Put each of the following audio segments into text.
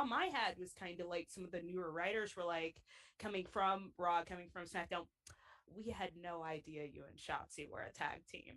on my head was kind of like some of the newer writers were like coming from Raw, coming from SmackDown. We had no idea you and Shotzi were a tag team.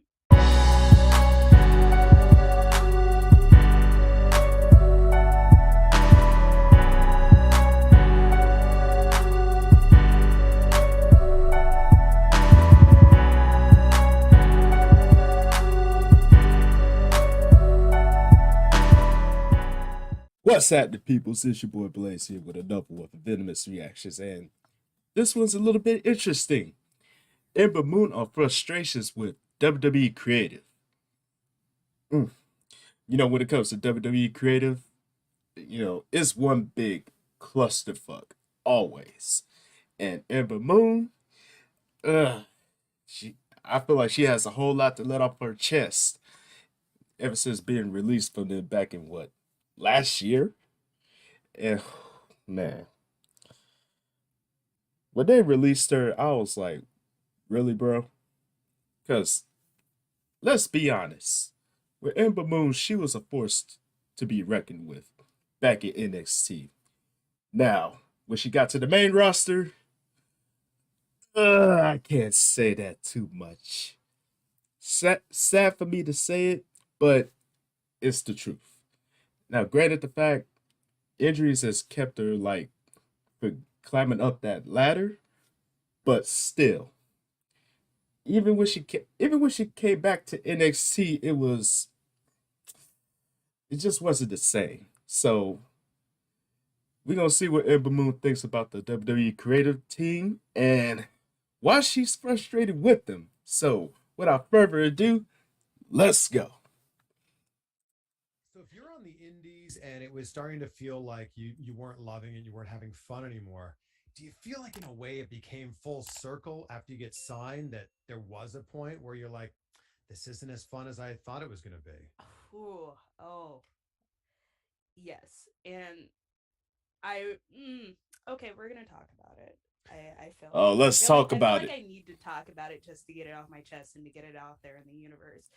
What's happening, people? It's your boy Blaze here with another one for Venomous reactions, and this one's a little bit interesting. Ember Moon on frustrations with WWE creative. Mm. When it comes to WWE creative, it's one big clusterfuck always. And Ember Moon, uh, I feel like she has a whole lot to let off her chest ever since being released from them back in what, last year. And man, when they released her, I was like, really, bro? Because let's be honest, with Ember Moon, she was a force to be reckoned with back in NXT. Now, when she got to the main roster, I can't say that too much. Sad for me to say it, but it's the truth. Now, granted, the fact injuries has kept her like climbing up that ladder, but still, even when she came back to NXT, it just wasn't the same. So we're gonna see what Ember Moon thinks about the WWE creative team and why she's frustrated with them. So without further ado, let's go. So if you're on the indies and it was starting to feel like you weren't loving it, you weren't having fun anymore, do you feel like in a way it became full circle after you get signed that there was a point where you're like, this isn't as fun as I thought it was going to be? Ooh, oh, yes. And I okay, we're gonna talk about it. I feel Oh, like let's talk I feel about like it. I need to talk about it just to get it off my chest and to get it out there in the universe.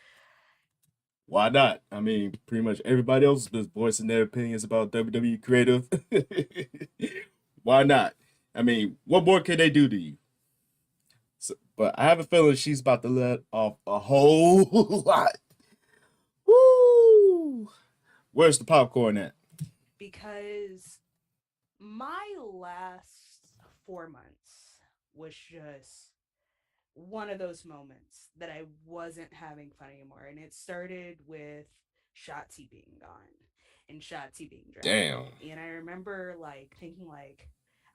Why not? I mean, pretty much everybody else has been voicing their opinions about WWE creative. Why not? I mean, what more can they do to you? So, but I have a feeling she's about to let off a whole lot. Woo! Where's the popcorn at? Because my last 4 months was just one of those moments that I wasn't having fun anymore. And it started with Shotzi being gone and Shotzi being drafted. Damn. And I remember like thinking like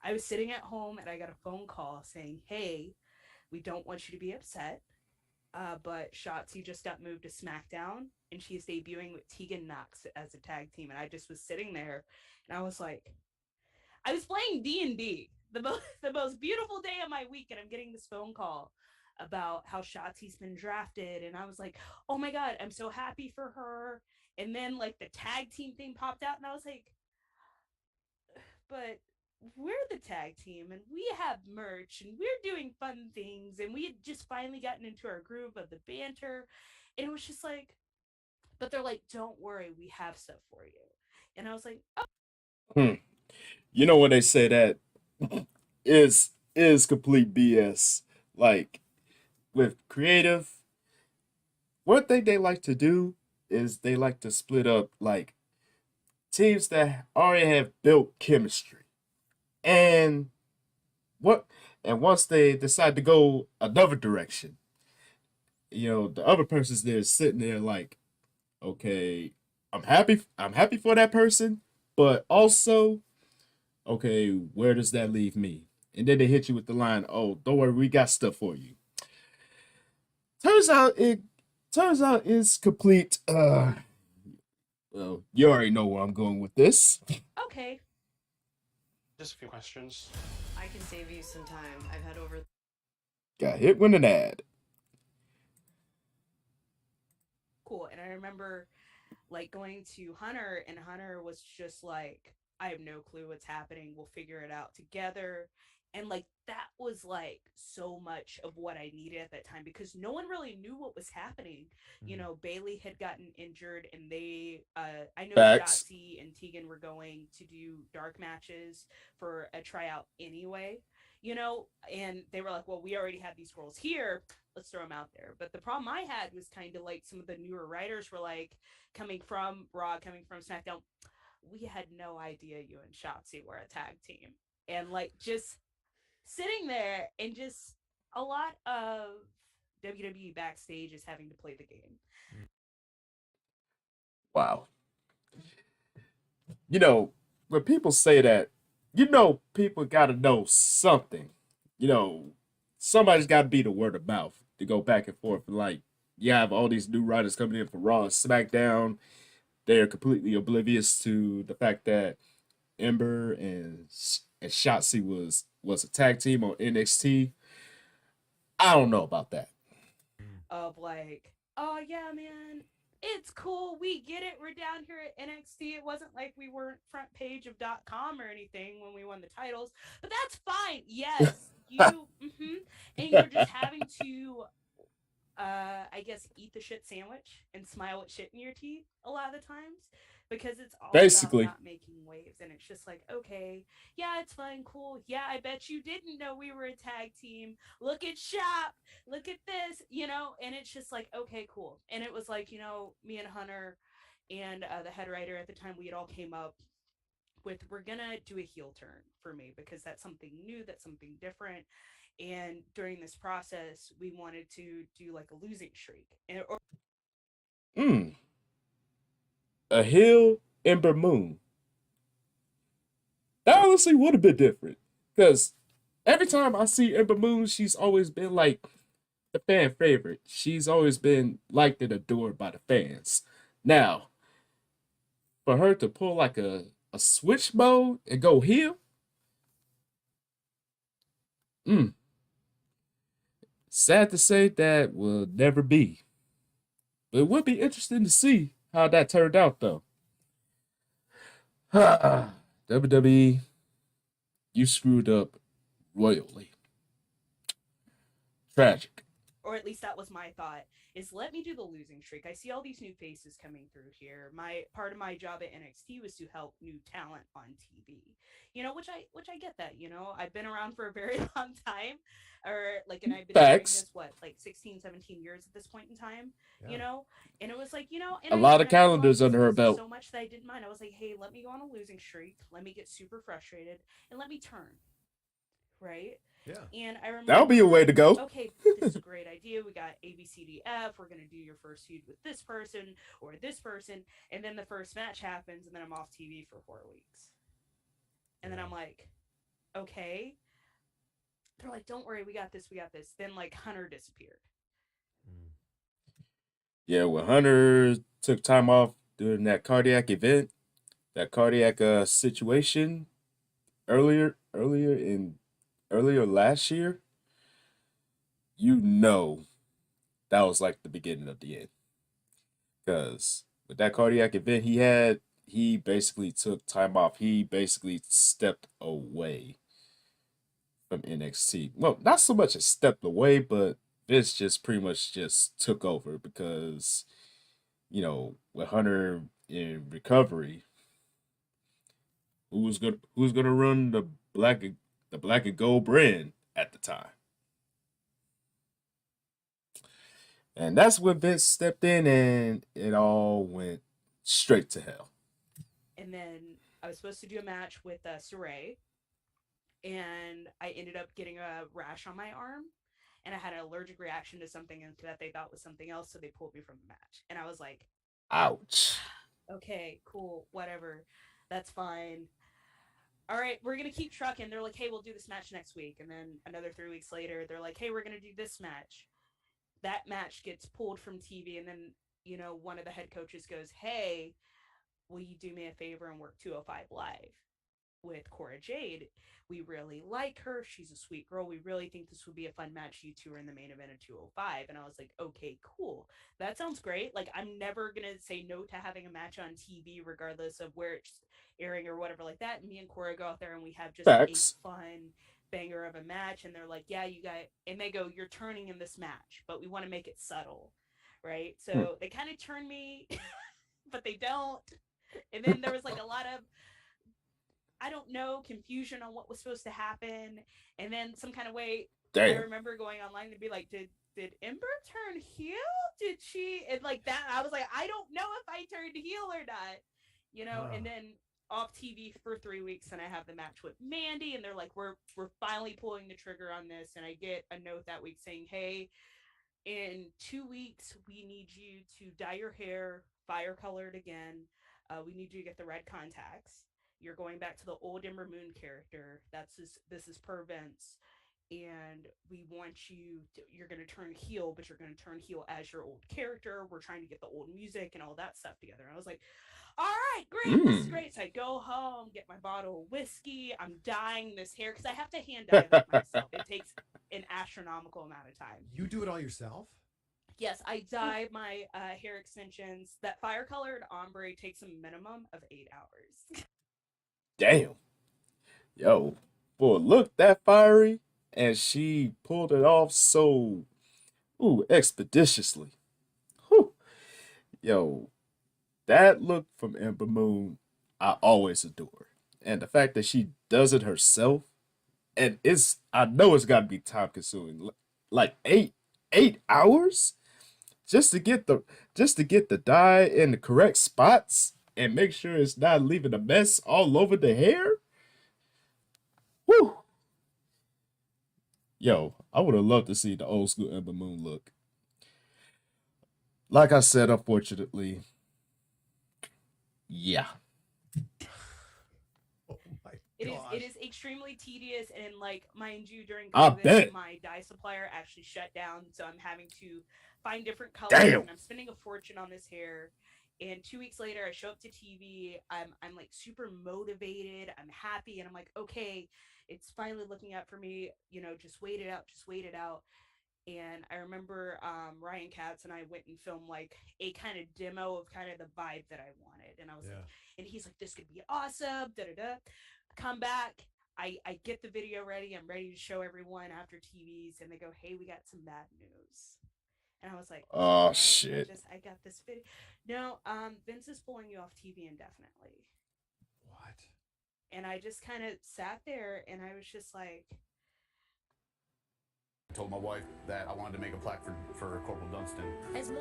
I was sitting at home and I got a phone call saying, "Hey, we don't want you to be upset. But Shotzi just got moved to SmackDown and she's debuting with Tegan Knox as a tag team." And I just was sitting there and I was like, I was playing D&D, the most beautiful day of my week, and I'm getting this phone call about how Shotzi's been drafted, and I was like, "Oh my god, I'm so happy for her." And then like the tag team thing popped out, and I was like, "But we're the tag team, and we have merch, and we're doing fun things, and we had just finally gotten into our groove of the banter." And it was just like, but they're like, "Don't worry, we have stuff for you." And I was like, "Oh." Hmm. You know when they say that is complete BS. Like with creative, one thing they like to do is they like to split up like teams that already have built chemistry. And what and once they decide to go another direction, the other person's there sitting there like, okay, I'm happy for that person, but also, okay, where does that leave me? And then they hit you with the line, oh, don't worry, we got stuff for you. Turns out it turns out it's complete well, you already know where I'm going with this. Okay, Just a few questions. I can save you some time. I've had over. Got hit with an ad. cool. And I remember like going to Hunter, and Hunter was just like, I have no clue what's happening. We'll figure it out together. And like that was like so much of what I needed at that time because no one really knew what was happening. You Mm. know, Bailey had gotten injured and I know Facts. Shotzi and Tegan were going to do dark matches for a tryout anyway, you know, and they were like, well, we already have these girls here, let's throw them out there. But the problem I had was kind of like some of the newer writers were like coming from Raw, coming from SmackDown, we had no idea you and Shotzi were a tag team. And like just sitting there and just a lot of WWE backstage is having to play the game. Wow. You know, when people say that, people got to know something. You know, somebody's got to be the word of mouth to go back and forth. Like, you have all these new writers coming in for Raw and SmackDown. They're completely oblivious to the fact that Ember and Shotzi was a tag team on NXT. I don't know about that. Mm. Of like, oh yeah, man, it's cool. We get it. We're down here at NXT. It wasn't like we weren't front page of .com or anything when we won the titles, but that's fine. Yes, you, and you're just having to I guess eat the shit sandwich and smile with shit in your teeth a lot of the times because it's all about Basically, not making waves and it's just like okay, yeah, it's fine, cool, yeah, I bet you didn't know we were a tag team, look at Shop, look at this, you know, and it's just like okay, cool. And it was like, you know, me and Hunter and the head writer at the time, we had all came up with we're gonna do a heel turn for me because that's something new, that's something different. And during this process we wanted to do like a losing streak or mm, a hill Ember Moon. That honestly would have been different. Because every time I see Ember Moon, she's always been like the fan favorite. She's always been liked and adored by the fans. Now, for her to pull like a switch mode and go heel, mm, sad to say that will never be. But it would be interesting to see how that turned out, though. WWE, you screwed up royally. Tragic. or at least that was my thought, is let me do the losing streak. I see all these new faces coming through here. My part of my job at NXT was to help new talent on TV. You know, which I get that, you know. I've been around for a very long time or like and I've been doing Facts. this what, like 16, 17 years at this point in time, you Yeah. know? And it was like, you know, A lot of and I loved calendars this under her business belt. so much that I didn't mind. I was like, "Hey, let me go on a losing streak. Let me get super frustrated and let me turn." Right? Yeah. And I That'll be a way remember, to go. okay, this is a great idea. We got ABCDF. We're going to do your first feud with this person or this person. And then the first match happens, and then I'm off TV for 4 weeks. And then Yeah. I'm like, okay. They're like, don't worry, we got this, we got this. Then, like, Hunter disappeared. Mm. Yeah, when Hunter took time off during that cardiac event, that cardiac situation earlier last year, you know that was like the beginning of the end. Because with that cardiac event he had, he basically took time off. He basically stepped away from NXT. Well, not so much as stepped away, but Vince just pretty much just took over because, with Hunter in recovery, who's gonna run the black and gold brand at the time? And that's when Vince stepped in and it all went straight to hell. And then I was supposed to do a match with Saray, and I ended up getting a rash on my arm. And I had an allergic reaction to something that they thought was something else, so they pulled me from the match. And I was like, Ouch. okay, cool, whatever, that's fine. All right, we're gonna keep trucking. They're like, hey, we'll do this match next week. And then another 3 weeks later, they're like, hey, we're gonna do this match. That match gets pulled from TV, and then one of the head coaches goes, hey, will you do me a favor and work 205 live? with Cora Jade. We really like her. She's a sweet girl. We really think this would be a fun match. You two are in the main event of 205. And I was like, okay, cool. That sounds great. Like, I'm never going to say no to having a match on TV, regardless of where it's airing or whatever like that. And me and Cora go out there and we have just a Facts. fun banger of a match. And they're like, yeah, you got, and they go, you're turning in this match, but we want to make it subtle. Right. Hmm. So they kind of turn me, but they don't. And then there was like a lot of, I don't know, confusion on what was supposed to happen. And then some kind of way, I Damn. remember going online to be like, did Ember turn heel? Did she? And like that, I was like, I don't know if I turned heel or not, you know. Huh. And then off TV for 3 weeks, and I have the match with Mandy, and they're like, we're finally pulling the trigger on this. And I get a note that week saying, hey, in 2 weeks, we need you to dye your hair fire colored again. We need you to get the red contacts. You're going back to the old Ember Moon character. This is per Vince. And we want you're going to turn heel, but you're going to turn heel as your old character. We're trying to get the old music and all that stuff together. And I was like, all right, great. This is Mm. great. So I go home, get my bottle of whiskey. I'm dyeing this hair because I have to hand dye it myself. It takes an astronomical amount of time. You do it all yourself? Yes, I dye my hair extensions. That fire colored ombre takes a minimum of 8 hours. Damn. Yo, boy, look that fiery, and she pulled it off so expeditiously. Whew. Yo, that look from Ember Moon, I always adore, and the fact that she does it herself, and I know it's got to be time consuming, like 8 hours just to get the dye in the correct spots and make sure it's not leaving a mess all over the hair. Whew. Yo, I would have loved to see the old school Ember Moon look. Like I said, unfortunately, yeah. Oh my It gosh. is extremely tedious, and like, mind you, during I COVID, bet. my dye supplier actually shut down, so I'm having to find different colors, Damn. and I'm spending a fortune on this hair. And 2 weeks later, I show up to TV. I'm like super motivated. I'm happy, and I'm like, okay, it's finally looking up for me. You know, just wait it out. Just wait it out. And I remember Ryan Katz and I went and filmed like a kind of demo of kind of the vibe that I wanted, and I was like, Yeah. and he's like, this could be awesome. Da da da. Come back. I get the video ready. I'm ready to show everyone after TVs, and they go, hey, we got some bad news. And I was like, Oh what? shit. I got this video. No, Vince is pulling you off TV indefinitely. What? And I just kind of sat there, and I was just like, I told my wife that I wanted to make a plaque for Corporal Dunstan.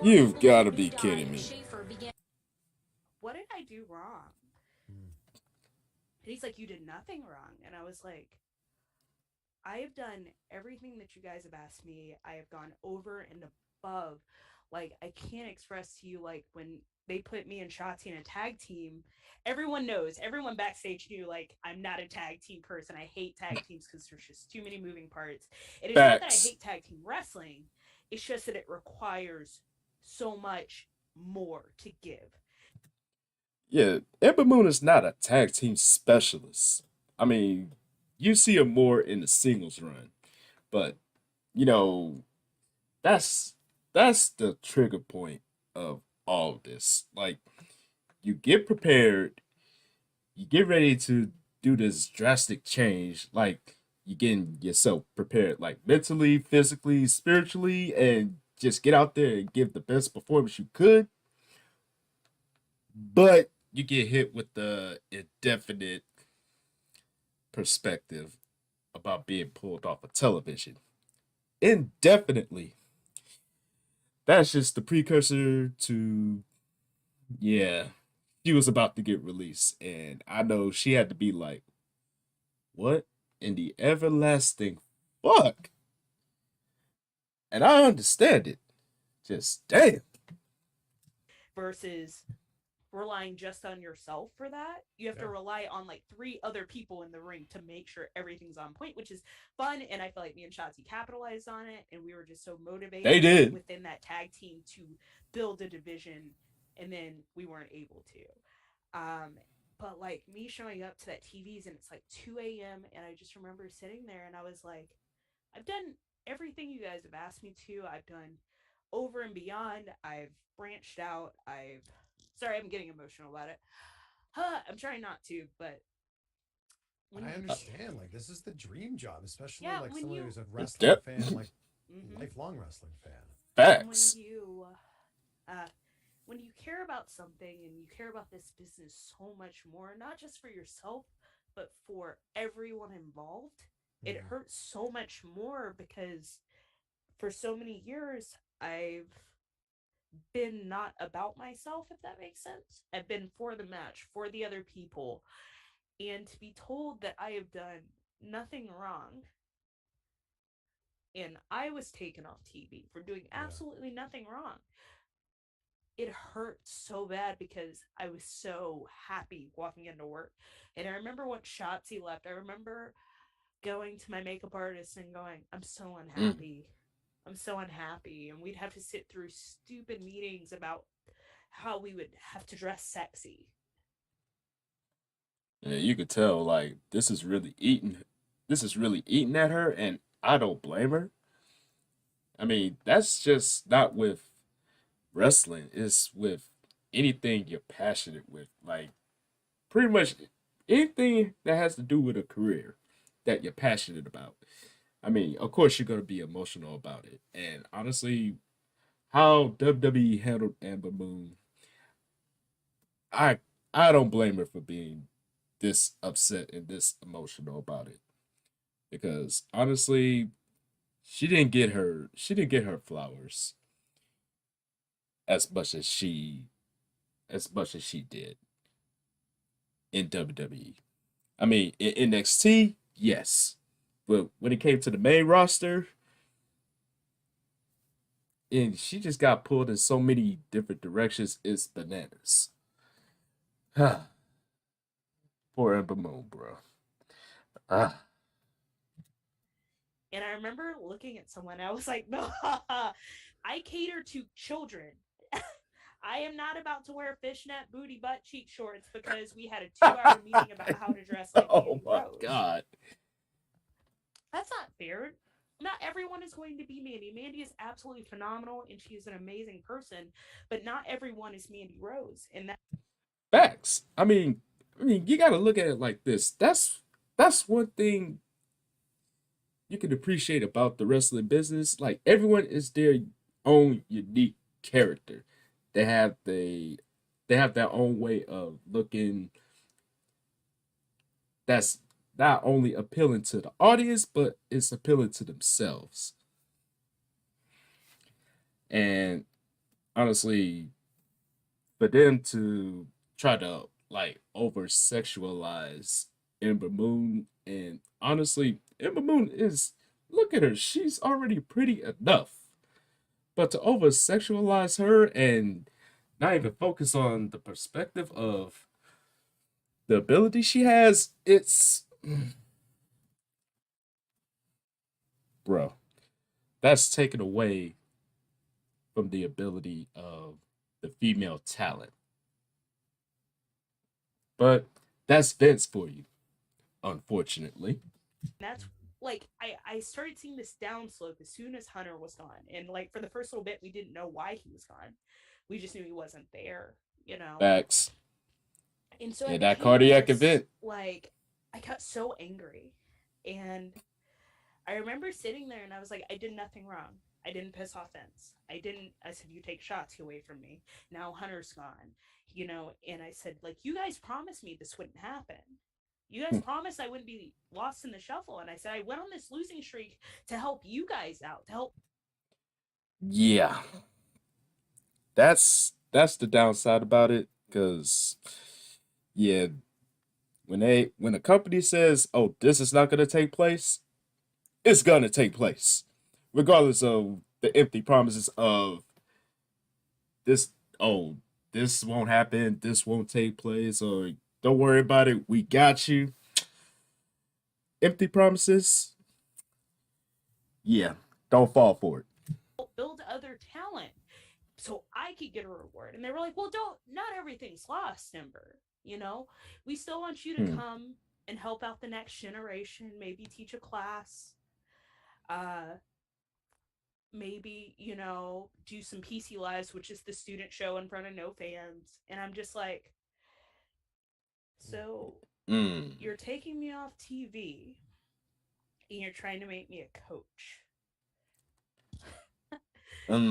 You've got to be kidding me. what did I do wrong? Hmm. And he's like, you did nothing wrong. And I was like, I have done everything that you guys have asked me. I have gone over and above. Like, I can't express to you, like, when they put me and Shotzi in a tag team, everyone knows, everyone backstage knew, like, I'm not a tag team person. I hate tag teams because there's just too many moving parts. It is not that I Facts. hate tag team wrestling, it's just that it requires so much more to give. Yeah, Ember Moon is not a tag team specialist. I mean, you see her more in the singles run, but you know that's that's the trigger point of all of this. Like, you get prepared, you get ready to do this drastic change, like you getting yourself prepared, like mentally, physically, spiritually, and just get out there and give the best performance you could. But you get hit with the indefinite perspective about being pulled off of television indefinitely. That's just the precursor to, yeah, she was about to get released, and I know she had to be like, what in the everlasting fuck? And I understand it. Just damn. Versus relying just on yourself for that. You have to Yeah. rely on like three other people in the ring to make sure everything's on point, which is fun. And I feel like me and Shotzi capitalized on it. And we were just so They motivated did. within that tag team to build a division. And then we weren't able to. Um, But like me showing up to that TV's and it's like 2 a.m. and I just remember sitting there and I was like, I've done everything you guys have asked me to. I've done over and beyond. I've branched out. I've sorry, I'm getting emotional about it. I'm trying not to, but But when I you understand, like, this is the dream job, especially yeah, like when someone you who's a wrestling Yep. fan, like mm-hmm. lifelong wrestling fan. And Facts. uh when you care about something and you care about this business so much more, not just for yourself, but for everyone involved, it Mhm. hurts so much more because for so many years I've been not about myself, if that makes sense. I've been for the match, for the other people. And to be told that I have done nothing wrong and I was taken off TV for doing Yeah. absolutely nothing wrong, it hurt so bad because I was so happy walking into work. And I remember when Shotzi left, I remember going to my makeup artist and going, I'm so Mm. unhappy. I'm so unhappy. And we'd have to sit through stupid meetings about how we would have to dress sexy. Yeah, you could tell like this is really eating. This is really eating at her, and I don't blame her. I mean, that's just not with wrestling. It's with anything you're passionate with. Like pretty much anything that has to do with a career that you're passionate about. I mean, of course you're gonna be emotional about it. And honestly, how WWE handled Amber Moon, I I don't blame her for being this upset and this emotional about it. Because honestly, she didn't get her flowers as much as she did in WWE. I mean, in NXT, yes. But when it came to the main roster, and she just got pulled in so many different directions, it's bananas. Poor Ember Moon, bro. Ah, And I remember looking at someone, I was like, no, I cater to children. I am not about to wear fishnet booty butt cheek shorts because we had a 2 hour meeting about how to dress like oh Mandy my Rose. god. That's not fair. Not everyone is going to be Mandy. Mandy is absolutely phenomenal and she is an amazing person, but not everyone is Mandy Rose. And that Facts. I mean, you gotta look at it like this. That's one thing you can appreciate about the wrestling business. Like everyone is their own unique character. They have they have their own way of looking that's not only appealing to the audience, but it's appealing to themselves. And honestly, for them to try to like over sexualize Ember Moon, and honestly, Ember Moon is look at her, she's already pretty enough. But to over sexualize her and not even focus on the perspective of the ability she has, it's bro, that's taken away from the ability of the female talent. But that's Vince for you, unfortunately. that's like I started seeing this downslope as soon as Hunter was gone. And like for the first little bit we didn't know why he was gone. We just knew he wasn't there, you know. Facts. And so Yeah, it that became cardiac this event. like I got so angry. And I remember sitting there and I was like, I did nothing wrong. I didn't piss off Vince. I said, you take shots away from me. Now Hunter's gone, you know, and I said, like, you guys promised me this wouldn't happen. You guys promised I wouldn't be lost in the shuffle. And I said, I went on this losing streak to help you guys out, to help. Yeah, that's the downside about it. Cause yeah, when a company says, "Oh, this is not gonna take place," it's gonna take place, regardless of the empty promises of this. Oh, this won't happen. This won't take place. Or don't worry about it. We got you. Empty promises. Yeah, don't fall for it. build other talent so I could get a reward. And they were like, well, don't, not everything's lost, Ember. You know, we still want you to Hmm. come and help out the next generation, maybe teach a class, uh, maybe, you know, do some PC Lives, which is the student show in front of no fans. And I'm just like, so Mm. you're taking me off TV and you're trying to make me a coach.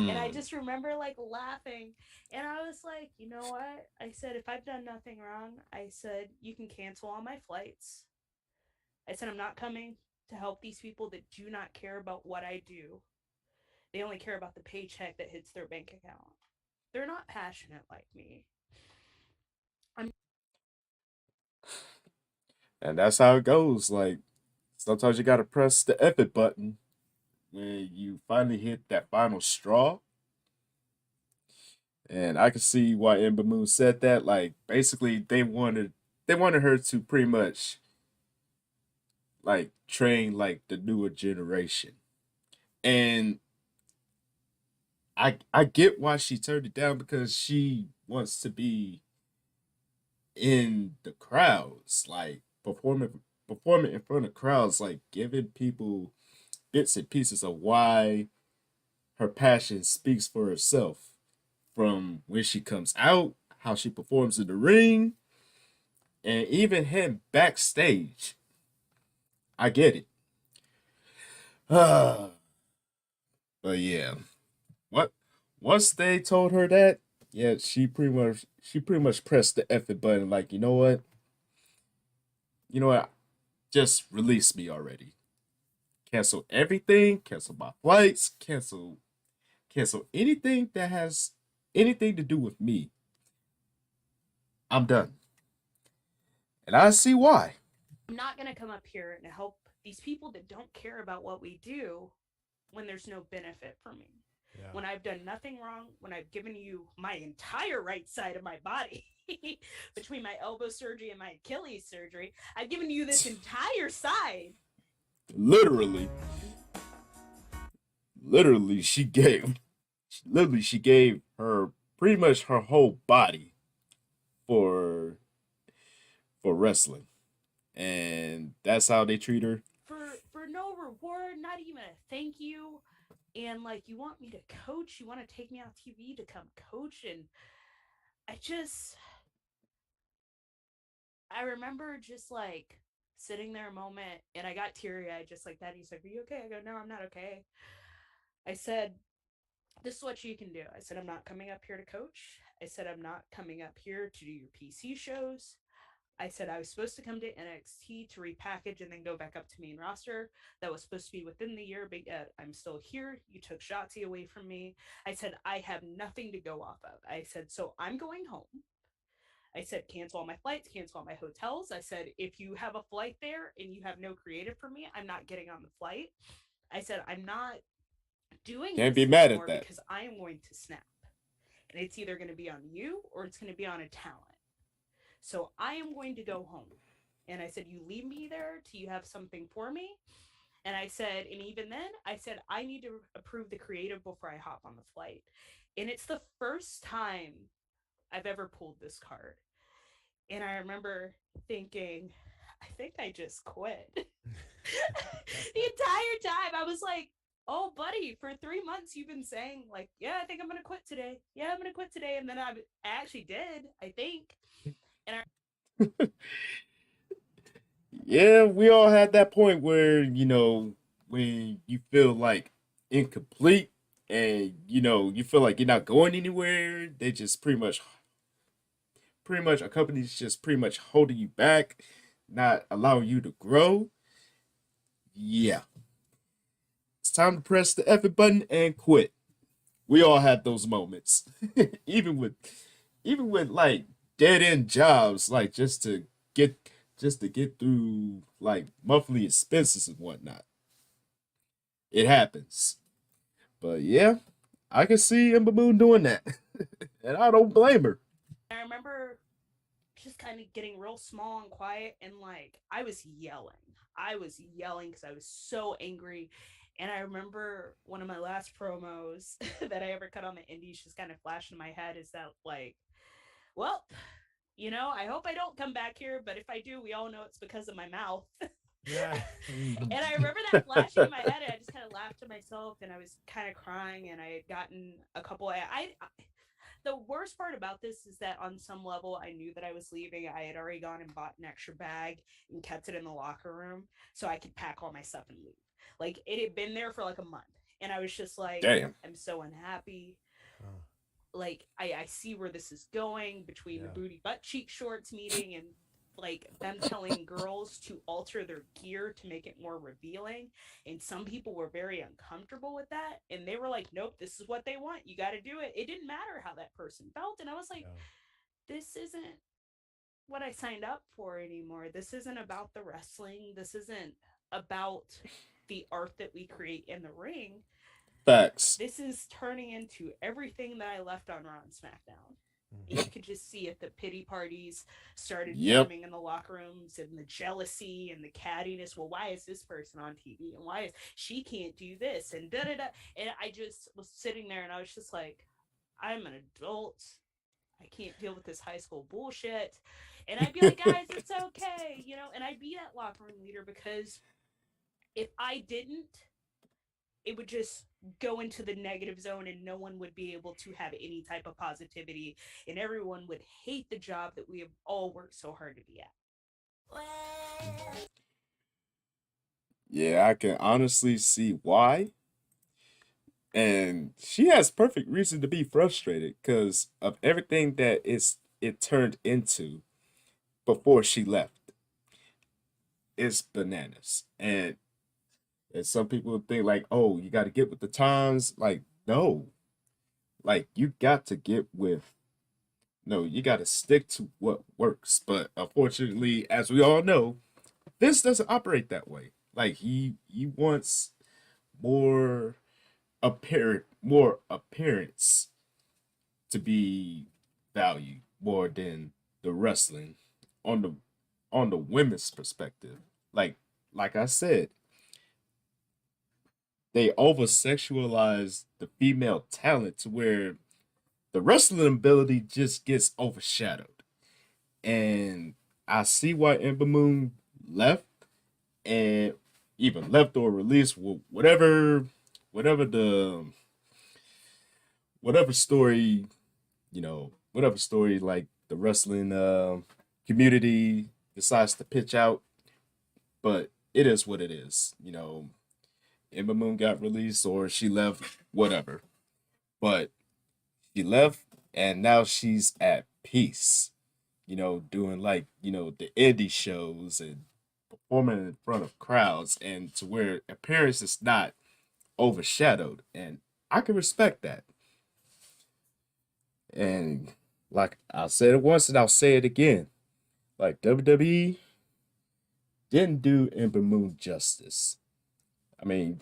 And I Mm. just remember like laughing. And I was like, you know what? I said, if I've done nothing wrong, I said, you can cancel all my flights. I said, I'm not coming to help these people that do not care about what I do. They only care about the paycheck that hits their bank account. They're not passionate like me. I'm And that's how it goes. Like sometimes you gotta press the effort button when you finally hit that final straw. And I can see why Ember Moon said that. Like basically they wanted her to pretty much like train like the newer generation. And I get why she turned it down because she wants to be in the crowds, like performing in front of crowds, like giving people bits and pieces of why her passion speaks for herself from when she comes out, how she performs in the ring, and even him backstage. I get it. but yeah, what once they told her that, yeah, she pretty much pressed the effort button. Like you know what, just release me already. Cancel everything. Cancel my flights. Cancel anything that has anything to do with me. I'm done, and I see why. not going to come up here and help these people that don't care about what we do when there's no benefit for me. Yeah. When I've done nothing wrong, when I've given you my entire right side of my body between my elbow surgery and my Achilles surgery, I've given you this entire side. Literally, literally, she gave her pretty much her whole body for for wrestling, and that's how they treat her. For no reward, not even a thank you. And like you want me to coach, you want to take me off TV to come coach, and I just I remember just like sitting there a moment and I got teary eyed just like that. He's like, are you okay? I go, no, I'm not okay. I said, this is what you can do. I said, I'm not coming up here to coach. I said, I'm not coming up here to do your PC shows. I said I was supposed to come to NXT to repackage and then go back up to main roster. That was supposed to be within the year, but yet I'm still here. You took Shotzi away from me. I said I have nothing to go off of. I said, so I'm going home. I said, cancel all my flights, cancel all my hotels. I said, if you have a flight there and you have no creative for me, I'm not getting on the flight. I said, I'm not doing Can't be this mad at anymore that. because I am going to snap. And it's either going to be on you or it's going to be on a talent. So I am going to go home. And I said, you leave me there till you have something for me. And I said, and even then, I said, I need to approve the creative before I hop on the flight. And it's the first time I've ever pulled this card. And I remember thinking, I think I just quit. The entire time I was like, oh buddy, for 3 months you've been saying like, yeah, I think I'm gonna quit today, yeah, I'm gonna quit today. And then I actually did, I think. And I Yeah, we all had that point where when you feel like incomplete and you feel like you're not going anywhere. They just pretty much a company's just pretty much holding you back, not allowing you to grow. Yeah, it's time to press the effort button and quit. We all had those moments, even with like dead end jobs, like get just to get through like monthly expenses and whatnot. It happens, but yeah, I can see Ember Moon doing that, and I don't blame her. remember just kind of getting real small and quiet, and like I was yelling. I was yelling because I was so angry. And I remember one of my last promos that I ever cut on the indies just kind of flashed in my head is that like, well, I hope I don't come back here, but if I do, we all know it's because of my mouth. Yeah. And I remember that flashing in my head, and I just kind of laughed to myself, and I was kind of crying, and I had gotten a couple of, the worst part about this is that on some level, I knew that I was leaving. I had already gone and bought an extra bag and kept it in the locker room so I could pack all my stuff and leave. Like, it had been there for like a month, and I was just like, Damn. I'm so unhappy. Oh, Like, I see where this is going between the yeah. booty butt cheek shorts meeting and like them telling girls to alter their gear to make it more revealing. And some people were very uncomfortable with that, and they were like, nope, this is what they want, you got to do it. It didn't matter how that person felt, and I was like, Yeah. this isn't what I signed up for anymore. This isn't about the wrestling. This isn't about the art that we create in the ring. Facts. This is turning into everything that I left on Raw and SmackDown. Mhm. And you could just see it. The pity parties started Yep. forming in the locker rooms, and the jealousy and the cattiness. Well, why is this person on TV? And why is she can't do this? And da da da. And I just was sitting there, and I was just like, I'm an adult. I can't deal with this high school bullshit. And I'd be like, guys, it's okay, and I'd be that locker room leader, because if I didn't, it would just go into the negative zone, and no one would be able to have any type of positivity, and everyone would hate the job that we have all worked so hard to be at. Yeah, I can honestly see why. And she has perfect reason to be frustrated because of everything that it turned into before she left. It's bananas. And some people think like, oh, you got to get with the times. Like, no. Like, you got to get with, no, you got to stick to what works. But unfortunately, as we all know, this doesn't operate that way. Like, he wants more more appearance to be valued more than the wrestling on the women's perspective. Like like I said, they over sexualize the female talent to where the wrestling ability just gets overshadowed. And I see why Ember Moon left, and even left or released, whatever the whatever story, whatever story like the wrestling community decides to pitch out. But it is what it is. Ember Moon got released or she left, whatever. But she left, and now she's at peace. Doing like the indie shows and performing in front of crowds, and to where appearance is not overshadowed, and I can respect that. And like I said it once and I'll say it again. Like WWE didn't do Ember Moon justice. I mean,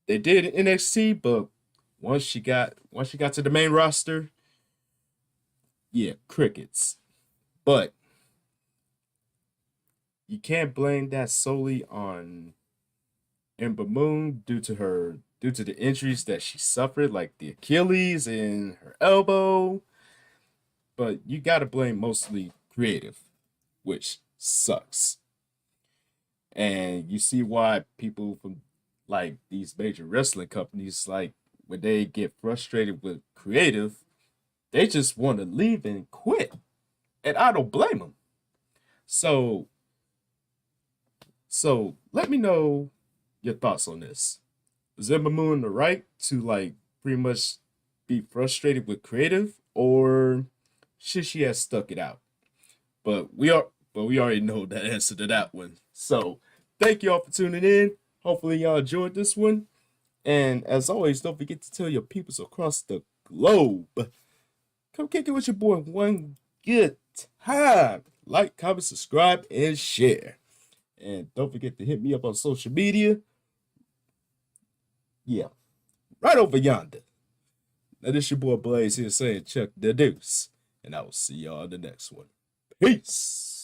they did in NXT, but once she got to the main roster, yeah, crickets. But you can't blame that solely on Ember Moon due to the injuries that she suffered, like the Achilles and her elbow. But you gotta blame mostly creative, which sucks. And you see why people from like these major wrestling companies, like when they get frustrated with creative, they just want to leave and quit. And I don't blame them. So let me know your thoughts on this. Is Ember Moon the right to like pretty much be frustrated with creative, or should she have stuck it out? But we already know the answer to that one. So thank y'all for tuning in. Hopefully y'all enjoyed this one. And as always, don't forget to tell your peoples across the globe. Come kick it with your boy one good time. Like, comment, subscribe, and share. And don't forget to hit me up on social media. Yeah, right over yonder. Now this your boy Blaze here saying check the deuce. And I will see y'all in the next one. Peace.